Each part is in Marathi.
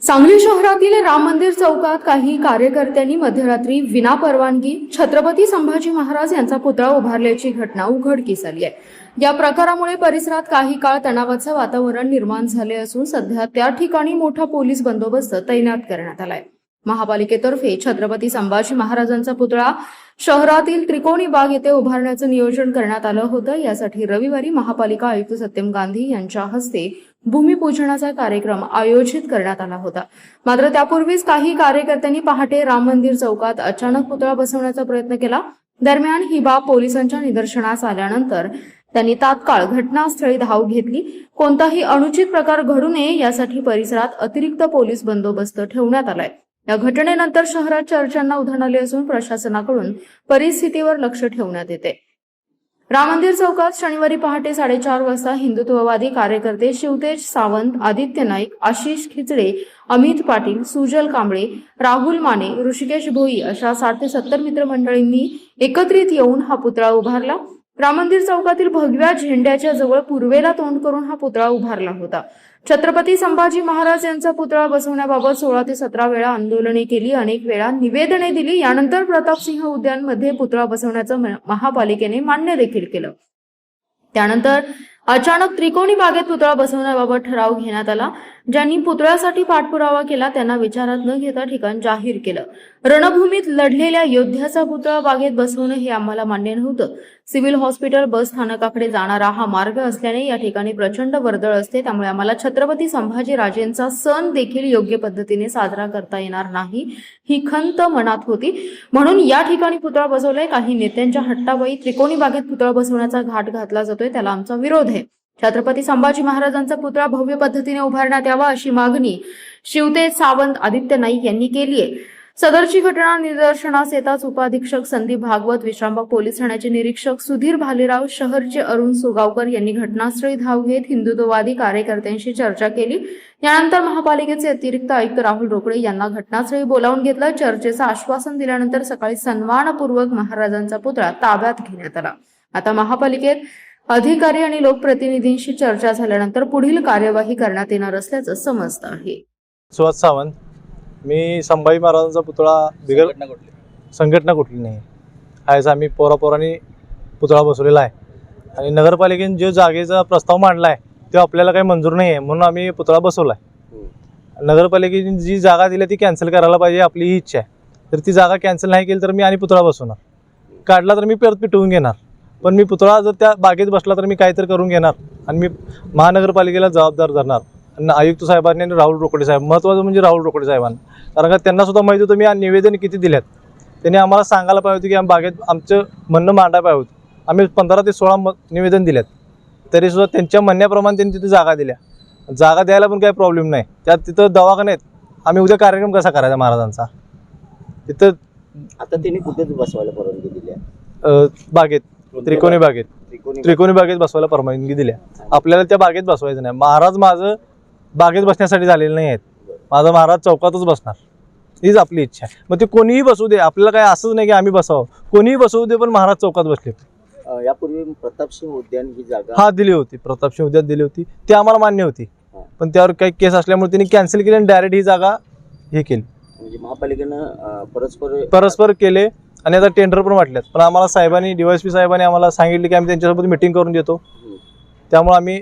सांगली शहरातील राम मंदिर चौकात काही कार्यकर्त्यांनी मध्यरात्री विनापरवानगी छत्रपती संभाजी महाराज यांचा पुतळा उभारल्याची घटना उघडकीस आली आहे। या प्रकारामुळे परिसरात काही काळ तणावाचं वातावरण निर्माण झाले असून सध्या त्या ठिकाणी मोठा पोलीस बंदोबस्त तैनात करण्यात आलाय। महापालिकेतर्फे छत्रपती संभाजी महाराजांचा पुतळा शहरातील त्रिकोणी बाग येथे उभारण्याचं नियोजन करण्यात आलं होतं। यासाठी रविवारी महापालिका आयुक्त सत्यम गांधी यांच्या हस्ते भूमिपूजनाचा कार्यक्रम आयोजित करण्यात आला होता। मात्र त्यापूर्वीच काही कार्यकर्त्यांनी पहाटे राम मंदिर चौकात अचानक पुतळा बसवण्याचा प्रयत्न केला। दरम्यान ही बाब पोलिसांच्या निदर्शनास आल्यानंतर त्यांनी तात्काळ घटनास्थळी धाव घेतली। कोणताही अनुचित प्रकार घडू नये यासाठी परिसरात अतिरिक्त पोलीस बंदोबस्त ठेवण्यात आलाय। या घटनेनंतर शहरात चर्चांना उधाण आले असून प्रशासनाकडून परिस्थितीवर लक्ष ठेवण्यात येते। राम मंदिर चौकात शनिवारी पहाटे 4:30 वाजता हिंदुत्ववादी कार्यकर्ते शिवतेज सावंत, आदित्य नाईक, आशिष खिचडे, अमित पाटील, सुजल कांबळे, राहुल माने, ऋषिकेश भोई अशा 60 ते 70 मित्रमंडळींनी एकत्रित येऊन हा पुतळा उभारला। राम मंदिर चौकातील भगव्या झेंड्याच्या जवळ पूर्वेला तोंड करून हा पुतळा उभारला होता। छत्रपती संभाजी महाराज यांचा पुतळा बसवण्याबाबत 16 ते 17 वेळा आंदोलने केली, अनेक वेळा निवेदने दिली। यानंतर प्रतापसिंह उद्यान मध्ये पुतळा बसवण्याचं महापालिकेने मान्य देखील केलं। त्यानंतर अचानक त्रिकोणी बागेत पुतळा बसवण्याबाबत ठराव घेण्यात आला। ज्यांनी पुतळ्यासाठी पाठपुरावा केला त्यांना विचारात न घेता ठिकाण जाहीर केलं। रणभूमीत लढलेल्या योद्ध्याचा पुतळा बागेत बसवणं हे आम्हाला मान्य नव्हतं। सिव्हिल हॉस्पिटल बस स्थानकाकडे जाणारा हा मार्ग असल्याने या ठिकाणी प्रचंड वर्दळ असते, त्यामुळे आम्हाला छत्रपती संभाजी राजेंचा सण देखील योग्य पद्धतीने साजरा करता येणार नाही ही खंत मनात होती, म्हणून या ठिकाणी पुतळा बसवलाय। काही नेत्यांच्या हट्टापायी त्रिकोणी बागेत पुतळा बसवण्याचा घाट घातला जातोय, त्याला आमचा विरोध आहे। छत्रपती संभाजी महाराजांचा पुतळा भव्य पद्धतीने उभारण्यात यावा अशी मागणी शिवतेज सावंत, आदित्य नाईक यांनी केली आहे। सदरची घटना निदर्शनास येताच उपाधीक्षक संदीप भागवत, विश्रामबाग पोलीस ठाण्याचे निरीक्षक सुधीर भालेराव, शहरचे अरुण सुगावकर यांनी घटनास्थळी धाव घेत हिंदुत्ववादी कार्यकर्त्यांशी चर्चा केली। यानंतर महापालिकेचे अतिरिक्त आयुक्त राहुल रोकडे यांना घटनास्थळी बोलावून घेतलं। चर्चेचं आश्वासन दिल्यानंतर सकाळी सन्मानपूर्वक महाराजांचा पुतळा ताब्यात घेण्यात आला। आता महापालिकेत अधिकारी आणि लोकप्रतिनिधींशी चर्चा झाल्यानंतर पुढील कार्यवाही करण्यात येणार असल्याचं समजतं आहे। सुहास सावंत, मी संभाजी महाराजांचा पुतळा बिगर संघटना कुठली नाही आहेच, आम्ही पोरापोरांनी पुतळा बसवलेला आहे आणि नगरपालिकेने जो जागेचा प्रस्ताव मांडला आहे तो आपल्याला काही मंजूर नाही आहे, म्हणून आम्ही पुतळा बसवला आहे। नगरपालिकेने जी जागा दिली ती कॅन्सल करायला पाहिजे, आपली ही इच्छा आहे। तर ती जागा कॅन्सल नाही केली तर मी आणि पुतळा बसवणार, काढला तर मी परत पिटवून घेणार, पण मी पुतळा जर त्या बागेत बसला तर मी काहीतरी करून घेणार आणि मी महानगरपालिकेला जबाबदार धरणार। आणि आयुक्त साहेबांनी आणि राहुल रोकडे साहेब, महत्त्वाचं म्हणजे राहुल रोकडे साहेबांना, कारण का त्यांना सुद्धा माहिती होतं मी निवेदन किती दिल्यात, त्यांनी आम्हाला सांगायला पाहिजे होतं की आम्ही बागेत आमचं म्हणणं मांडायला पाहिजे होतं। आम्ही 15 ते 16 निवेदन दिल्यात, तरीसुद्धा त्यांच्या म्हणण्याप्रमाणे त्यांनी तिथे जागा दिल्या। जागा द्यायला पण काही प्रॉब्लेम नाही, त्यात तिथं दवाखान्यात आम्ही उद्या कार्यक्रम कसा करायचा महाराजांचा तिथं। आता त्यांनी कुठे बसवायला परवानगी दिली? बागेत, त्रिकोणी बागेत बसवायला परवानगी दिल्या। आपल्याला त्या बागेत बसवायचं नाही। महाराज माझं बागेत बसण्यासाठी झालेलं नाही आहेत, माझा महाराज चौकातच बसणार, हीच आपली इच्छा आहे। मग ते कोणीही बसू दे, आपल्याला काय असंच नाही की आम्ही बसावं, कोणीही बसवू दे, पण महाराज चौकात बसले। यापूर्वी प्रतापसिंह उद्यान ही जागा हा दिली होती, प्रतापसिंह उद्यान दिली होती, ती आम्हाला मान्य होती, पण त्यावर काही केस असल्यामुळे त्यांनी कॅन्सल केली आणि डायरेक्ट ही जागा हे केली। म्हणजे महापालिकेनं परस्पर केले आणि आता टेंडर पण वाटल्यात, पण आम्हाला साहेबांनी DYSP साहेबांनी आम्हाला सांगितले की आम्ही त्यांच्यासोबत मिटिंग करून देतो, त्यामुळे आम्ही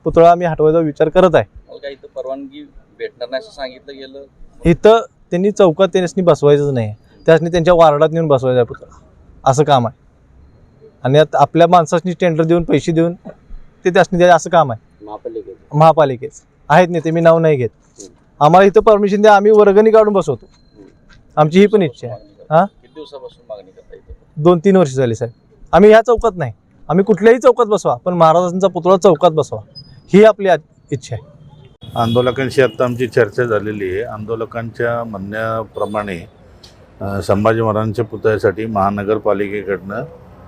पुतळा हटवायचा विचार करत आहे। इथं परवानगी भेटणार नाही असं सांगितलं गेलं, इथं त्यांनी चौकात त्यांनी बसवायचंच नाही, त्यासनी त्यांच्या वार्डात नेऊन बसवायचा आहे पुतळा, असं काम आहे। आणि आपल्या माणसांनी टेंडर देऊन पैसे देऊन ते त्यासनी द्यायचं असं काम आहे महापालिकेचं आहेत नेते, मी नाव नाही घेत। आम्हाला इथं परमिशन द्या, आम्ही वर्गणी काढून बसवतो, आमची ही पण इच्छा आहे। हा, किती दिवसापासून मागणी करता इथं? 2-3 वर्ष झाली साहेब। आम्ही ह्या चौकात नाही, आम्ही कुठल्याही चौकात बसवा, पण महाराजांचा पुतळा चौकात बसवा ही आपली इच्छा आहे। आंदोलकांशी आता आमची चर्चा झालेली आहे। आंदोलकांच्या म्हणण्याप्रमाणे संभाजी महाराजांच्या पुतळ्यासाठी महानगरपालिकेकडनं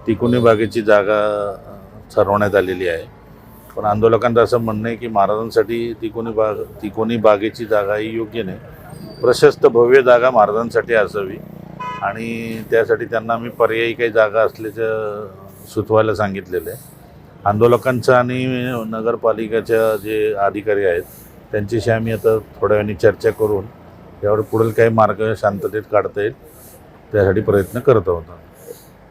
त्रिकोणी बागेची जागा ठरवण्यात आलेली आहे, पण आंदोलकांचं असं म्हणणं आहे की महाराजांसाठी त्रिकोणी बागेची जागा ही योग्य नाही, प्रशस्त भव्य जागा महाराजांसाठी असावी आणि त्यासाठी त्यांना आम्ही पर्यायी काही जागा असल्याचं सुचवायला सांगितलेलं आहे। आंदोलकांचं आणि नगरपालिकेच्या जे अधिकारी आहेत त्यांच्याशी आम्ही आता थोड्या वेळाने चर्चा करून यावर पुढील काही मार्ग शांततेत काढता येईल त्यासाठी प्रयत्न करत आहोत.